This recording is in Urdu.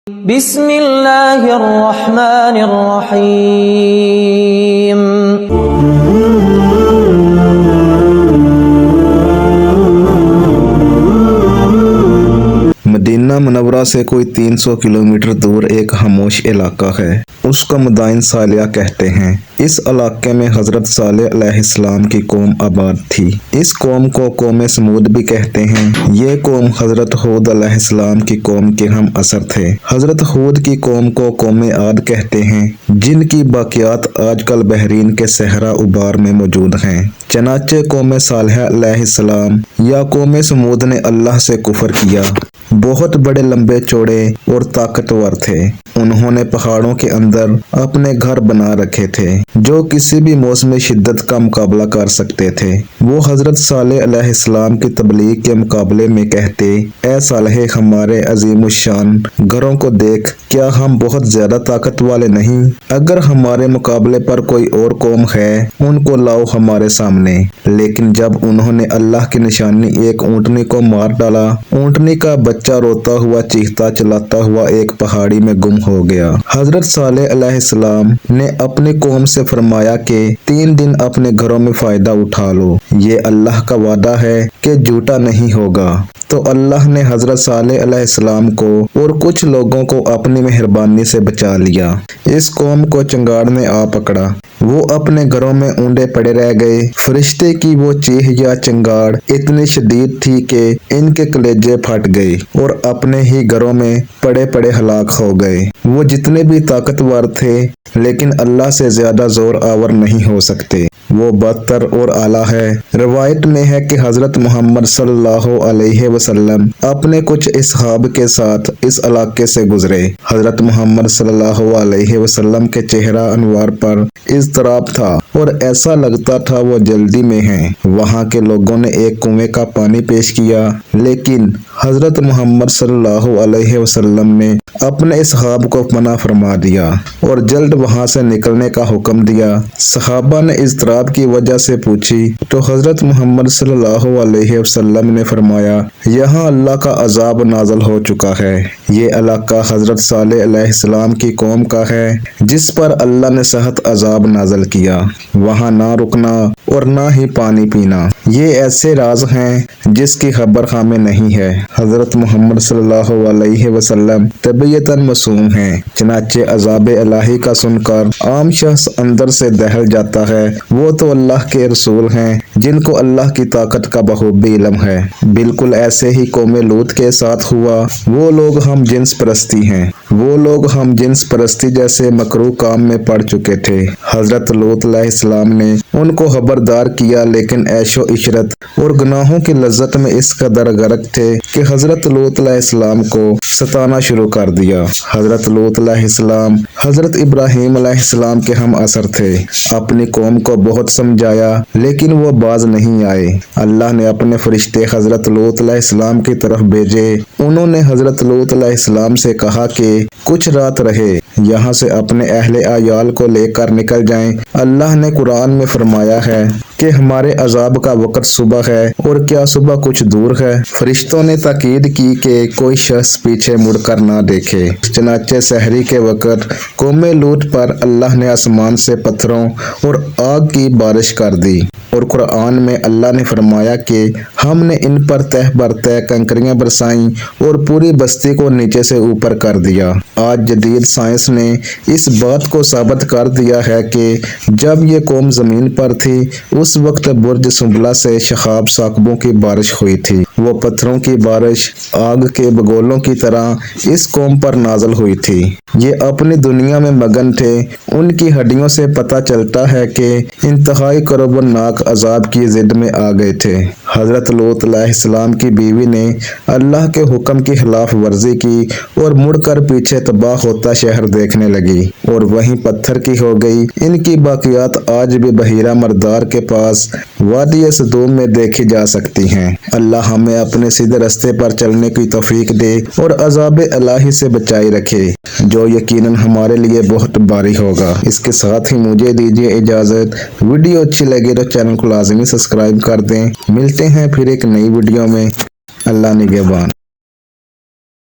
بسم اللہ الرحمن الرحیم مدینہ منورہ سے کوئی 300 کلومیٹر دور ایک خاموش علاقہ ہے، اس کو مدائن صالحہ کہتے ہیں۔ اس علاقے میں حضرت صالح علیہ السلام کی قوم آباد تھی۔ اس قوم کو قوم سمود بھی کہتے ہیں۔ یہ قوم حضرت ہود علیہ السلام کی قوم کے ہم اثر تھے۔ حضرت ہود کی قوم کو قوم عاد کہتے ہیں، جن کی باقیات آج کل بحرین کے صحرا ابار میں موجود ہیں۔ چنانچہ قوم صالح علیہ السلام یا قوم سمود نے اللہ سے کفر کیا۔ بہت بڑے لمبے چوڑے اور طاقتور تھے۔ انہوں نے پہاڑوں کے اندر اپنے گھر بنا رکھے تھے جو کسی بھی موسم شدت کا مقابلہ کر سکتے تھے۔ وہ حضرت صالح علیہ السلام کی تبلیغ کے مقابلے میں کہتے، اے صالح، ہمارے عظیم الشان گھروں کو دیکھ، کیا ہم بہت زیادہ طاقت والے نہیں؟ اگر ہمارے مقابلے پر کوئی اور قوم ہے، ان کو لاؤ ہمارے سامنے۔ لیکن جب انہوں نے اللہ کی نشانی ایک اونٹنی کو مار ڈالا، اونٹنی کا بچہ روتا ہوا چیختا چلاتا ہوا ایک پہاڑی میں گم ہو گیا۔ حضرت صالح علیہ السلام نے اپنی قوم سے فرمایا کہ 3 دن اپنے گھروں میں فائدہ اٹھا لو، یہ اللہ کا وعدہ ہے کہ جھوٹا نہیں ہوگا۔ تو اللہ نے حضرت صالح علیہ السلام کو اور کچھ لوگوں کو اپنی مہربانی سے بچا لیا۔ اس قوم کو چنگاڑ نے آ پکڑا، وہ اپنے گھروں میں اونڈے پڑے رہ گئے۔ فرشتے کی وہ چیخ یا چنگاڑ اتنی شدید تھی کہ ان کے کلیجے پھٹ گئے اور اپنے ہی گھروں میں پڑے پڑے ہلاک ہو گئے۔ وہ جتنے بھی طاقتور تھے لیکن اللہ سے زیادہ زور آور نہیں ہو سکتے، وہ بدتر اور اعلیٰ ہے۔ روایت میں ہے کہ حضرت محمد صلی اللہ علیہ وسلم اپنے کچھ اصحاب کے ساتھ اس علاقے سے گزرے۔ حضرت محمد صلی اللہ علیہ وسلم کے چہرہ انوار پر اضطراب تھا اور ایسا لگتا تھا وہ جلدی میں ہیں۔ وہاں کے لوگوں نے ایک کنویں کا پانی پیش کیا، لیکن حضرت محمد صلی اللہ علیہ وسلم نے اپنے اصحاب کو منع فرما دیا اور جلد وہاں سے نکلنے کا حکم دیا۔ صحابہ نے اضطراب کی وجہ سے پوچھی تو حضرت محمد صلی اللہ علیہ وسلم نے فرمایا، یہاں اللہ کا عذاب نازل ہو چکا ہے۔ یہ علاقہ حضرت صالح علیہ السلام کی قوم کا ہے جس پر اللہ نے سخت عذاب نازل کیا۔ وہاں نہ رکنا اور نہ ہی پانی پینا، یہ ایسے راز ہیں جس کی خبر ہمیں نہیں ہے۔ حضرت محمد صلی اللہ علیہ وسلم طبیعتاً معصوم ہیں، چنانچہ عذاب الہی کا سن کر عام شخص اندر سے دہل جاتا ہے۔ وہ تو اللہ کے رسول ہیں جن کو اللہ کی طاقت کا بخوبی علم ہے۔ بالکل ایسے ہی قوم لوط کے ساتھ ہوا۔ وہ لوگ ہم جنس پرستی ہیں، وہ لوگ ہم جنس پرستی جیسے مکروہ کام میں پڑ چکے تھے۔ حضرت لوط علیہ السلام نے ان کو خبردار کیا، لیکن عیش و عشرت اور گناہوں کی لذت میں اس قدر غرق تھے کہ حضرت لوط علیہ السلام کو ستانا شروع کر دیا۔ حضرت لوط علیہ السلام حضرت ابراہیم علیہ السلام کے ہم اثر تھے۔ اپنی قوم کو بہت سمجھایا لیکن وہ باز نہیں آئے۔ اللہ نے اپنے فرشتے حضرت لوط علیہ السلام کی طرف بھیجے۔ انہوں نے حضرت لوط علیہ السلام سے کہا کہ کچھ رات رہے، یہاں سے اپنے اہل عیال کو لے کر نکل جائیں۔ اللہ نے قرآن میں فرمایا ہے کہ ہمارے عذاب کا وقت صبح ہے، اور کیا صبح کچھ دور ہے؟ فرشتوں نے تاکید کی کہ کوئی شخص پیچھے مڑ کر نہ دیکھے۔ چنانچہ سحری کے وقت قوم لوط پر اللہ نے آسمان سے پتھروں اور آگ کی بارش کر دی، اور قرآن میں اللہ نے فرمایا کہ ہم نے ان پر تہ بر تہ کنکریاں برسائیں اور پوری بستی کو نیچے سے اوپر کر دیا۔ آج جدید سائنس نے اس بات کو ثابت کر دیا ہے کہ جب یہ قوم زمین پر تھی اس وقت برج سنبلا سے شہاب ثاقبوں کی بارش ہوئی تھی۔ وہ پتھروں کی بارش آگ کے بگولوں کی طرح اس قوم پر نازل ہوئی تھی۔ یہ اپنی دنیا میں مگن تھے۔ ان کی ہڈیوں سے پتہ چلتا ہے کہ انتہائی کربناک عذاب کی ضد میں آ گئے تھے۔ حضرت لوط علیہ السلام کی بیوی نے اللہ کے حکم کی خلاف ورزی کی اور مڑ کر پیچھے تباہ ہوتا شہر دیکھنے لگی اور وہیں پتھر کی ہو گئی۔ ان کی باقیات آج بھی بحیرہ مردار کے پاس وادی صدوم میں دیکھی جا سکتی ہیں۔ اللہ ہمیں اپنے سیدھے راستے پر چلنے کی توفیق دے اور عذاب الہی سے بچائی رکھے، جو یقیناً ہمارے لیے بہت بھاری ہوگا۔ اس کے ساتھ ہی مجھے دیجیے اجازت۔ ویڈیو اچھی لگے تو چینل کو لازمی سبسکرائب کر دیں۔ ملتے ہیں پھر ایک نئی ویڈیو میں۔ اللہ نگہبان۔